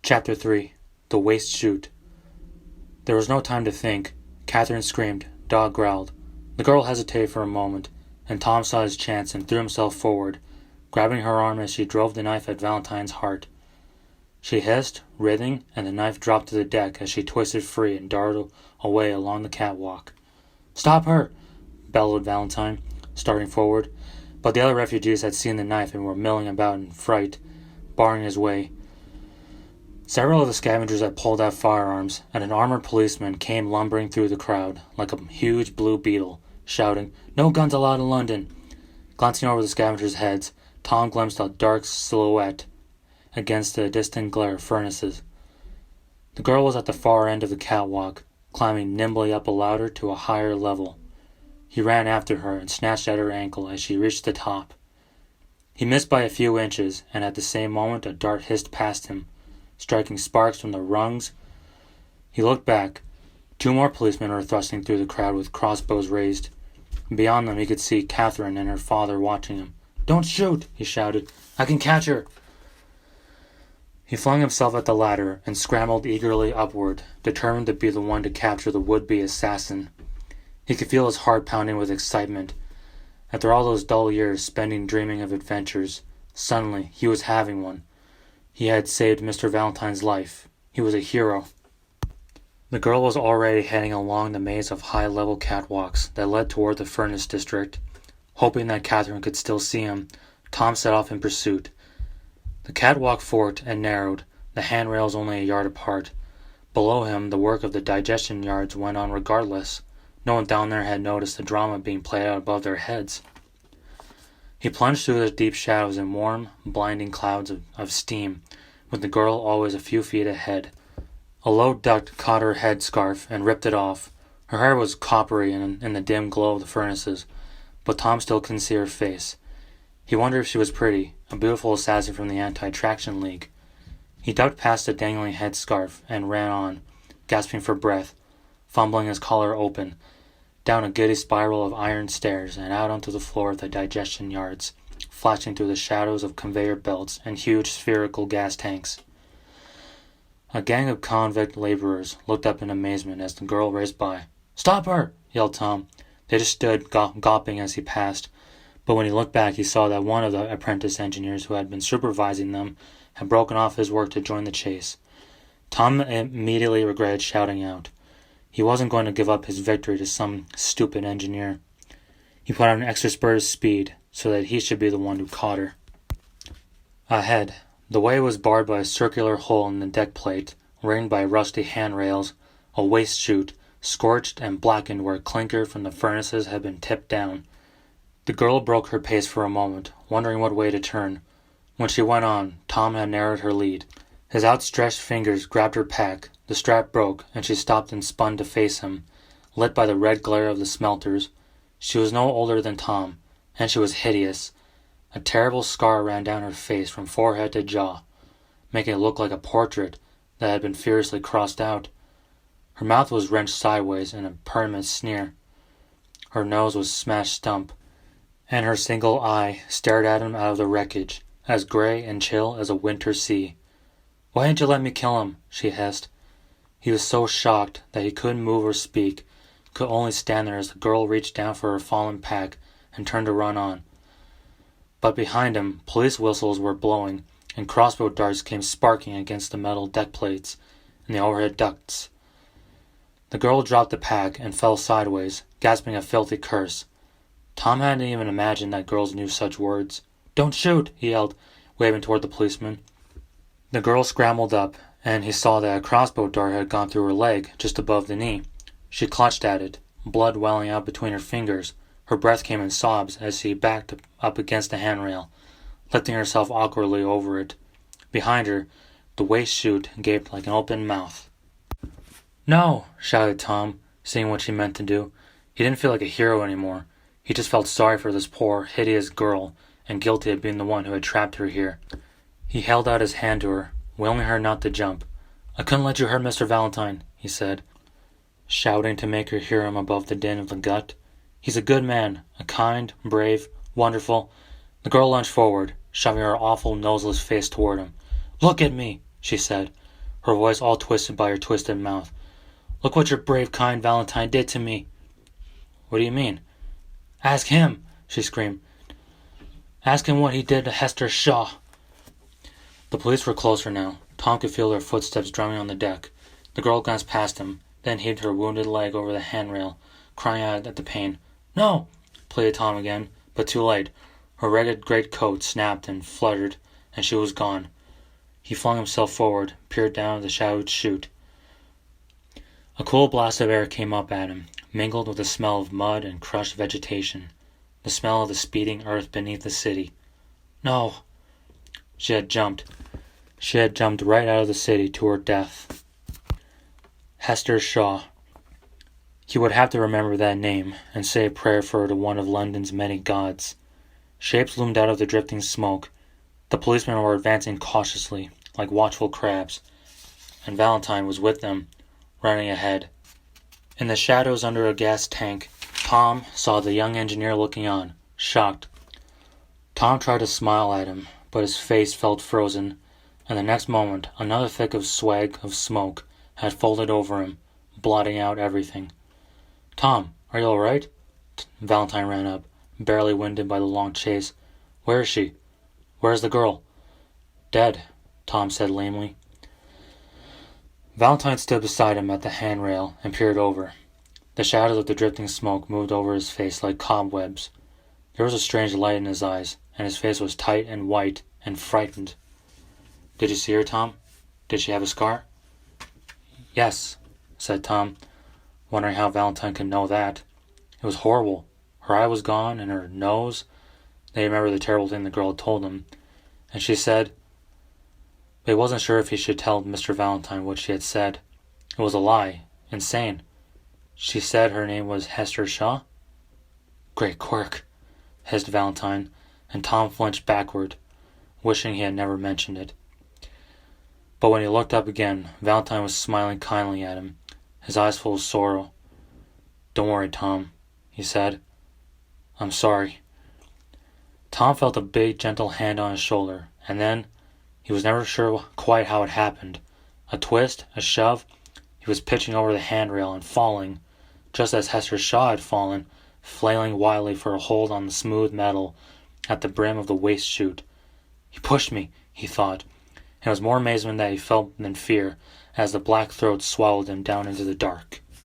Chapter 3 The Waste Chute. There was no time to think. Catherine screamed. Dog growled. The girl hesitated for a moment, and Tom saw his chance and threw himself forward, grabbing her arm as she drove the knife at Valentine's heart. She hissed, writhing, and the knife dropped to the deck as she twisted free and darted away along the catwalk. "Stop her!" bellowed Valentine, starting forward, but the other refugees had seen the knife and were milling about in fright, barring his way. Several of the scavengers had pulled out firearms, and an armored policeman came lumbering through the crowd like a huge blue beetle, shouting, "No guns allowed in London!" Glancing over the scavengers' heads, Tom glimpsed a dark silhouette against the distant glare of furnaces. The girl was at the far end of the catwalk, climbing nimbly up a ladder to a higher level. He ran after her and snatched at her ankle as she reached the top. He missed by a few inches, and at the same moment a dart hissed past him, striking sparks from the rungs. He looked back. 2 more policemen were thrusting through the crowd with crossbows raised. Beyond them he could see Catherine and her father watching him. "Don't shoot!" he shouted. "I can catch her!" He flung himself at the ladder and scrambled eagerly upward, determined to be the one to capture the would-be assassin. He could feel his heart pounding with excitement. After all those dull years spending dreaming of adventures, suddenly he was having one. He had saved Mr. Valentine's life. He was a hero. The girl was already heading along the maze of high-level catwalks that led toward the furnace district. Hoping that Catherine could still see him, Tom set off in pursuit. The catwalk forked and narrowed, the handrails only a yard apart. Below him, the work of the digestion yards went on regardless. No one down there had noticed the drama being played out above their heads. He plunged through the deep shadows in warm, blinding clouds of steam, with the girl always a few feet ahead. A low duct caught her headscarf and ripped it off. Her hair was coppery in the dim glow of the furnaces, but Tom still couldn't see her face. He wondered if she was pretty, a beautiful assassin from the Anti-Traction League. He ducked past the dangling headscarf and ran on, gasping for breath, fumbling his collar open, down a giddy spiral of iron stairs and out onto the floor of the digestion yards, flashing through the shadows of conveyor belts and huge spherical gas tanks. A gang of convict laborers looked up in amazement as the girl raced by. "Stop her!" yelled Tom. They just stood gawping as he passed, but when he looked back he saw that one of the apprentice engineers who had been supervising them had broken off his work to join the chase. Tom immediately regretted shouting out. He wasn't going to give up his victory to some stupid engineer. He put on an extra spurt of speed so that he should be the one who caught her. Ahead, the way was barred by a circular hole in the deck plate, ringed by rusty handrails, a waste chute, scorched and blackened where clinker from the furnaces had been tipped down. The girl broke her pace for a moment, wondering what way to turn. When she went on, Tom had narrowed her lead. His outstretched fingers grabbed her pack, the strap broke, and she stopped and spun to face him, lit by the red glare of the smelters. She was no older than Tom, and she was hideous. A terrible scar ran down her face from forehead to jaw, making it look like a portrait that had been furiously crossed out. Her mouth was wrenched sideways in a permanent sneer. Her nose was smashed stump, and her single eye stared at him out of the wreckage, as gray and chill as a winter sea. "Why didn't you let me kill him?" she hissed. He was so shocked that he couldn't move or speak, could only stand there as the girl reached down for her fallen pack and turned to run on. But behind him, police whistles were blowing, and crossbow darts came sparking against the metal deck plates and the overhead ducts. The girl dropped the pack and fell sideways, gasping a filthy curse. Tom hadn't even imagined that girls knew such words. "Don't shoot!" he yelled, waving toward the policeman. The girl scrambled up, and he saw that a crossbow dart had gone through her leg, just above the knee. She clutched at it, blood welling out between her fingers. Her breath came in sobs as she backed up against the handrail, lifting herself awkwardly over it. Behind her, the waste chute gaped like an open mouth. "No!" shouted Tom, seeing what she meant to do. He didn't feel like a hero anymore. He just felt sorry for this poor, hideous girl, and guilty of being the one who had trapped her here. He held out his hand to her, willing her not to jump. "I couldn't let you hurt Mr. Valentine," he said, shouting to make her hear him above the din of the gut. "He's a good man, a kind, brave, wonderful." The girl lunged forward, shoving her awful, noseless face toward him. "Look at me," she said. her voice all twisted by her twisted mouth. "Look what your brave, kind Valentine did to me." "What do you mean?" "Ask him," she screamed. "Ask him what he did to Hester Shaw." The police were closer now. Tom could feel their footsteps drumming on the deck. The girl glanced past him, then heaved her wounded leg over the handrail, crying out at the pain. "No!" pleaded Tom again, but too late. Her ragged greatcoat snapped and fluttered, and she was gone. He flung himself forward, peered down at the shadowed chute. A cool blast of air came up at him, mingled with the smell of mud and crushed vegetation, the smell of the speeding earth beneath the city. No! She had jumped right out of the city to her death. Hester Shaw. He would have to remember that name and say a prayer for her to one of London's many gods. Shapes loomed out of the drifting smoke. The policemen were advancing cautiously, like watchful crabs, and Valentine was with them, running ahead. In the shadows under a gas tank, Tom saw the young engineer looking on, shocked. Tom tried to smile at him, but his face felt frozen, and the next moment another thick of swag of smoke had folded over him, blotting out everything. "Tom, are you all right?" Valentine ran up, barely winded by the long chase. "Where is she? Where is the girl?" "Dead," Tom said lamely. Valentine stood beside him at the handrail and peered over. The shadows of the drifting smoke moved over his face like cobwebs. There was a strange light in his eyes, and his face was tight and white and frightened. "Did you see her, Tom? Did she have a scar?" "Yes," said Tom, wondering how Valentine could know that. It was horrible. Her eye was gone, and her nose. They remembered the terrible thing the girl had told him, and she said... But he wasn't sure if he should tell Mr. Valentine what she had said. It was a lie. Insane. She said her name was Hester Shaw? "Great quirk," hissed Valentine, and Tom flinched backward, wishing he had never mentioned it. But when he looked up again, Valentine was smiling kindly at him, his eyes full of sorrow. "Don't worry, Tom," he said. "I'm sorry." Tom felt a big, gentle hand on his shoulder, and then, he was never sure quite how it happened. A twist, a shove, he was pitching over the handrail and falling, just as Hester Shaw had fallen, flailing wildly for a hold on the smooth metal at the brim of the waste chute. "He pushed me," he thought, and it was more amazement that he felt than fear as the black throat swallowed him down into the dark.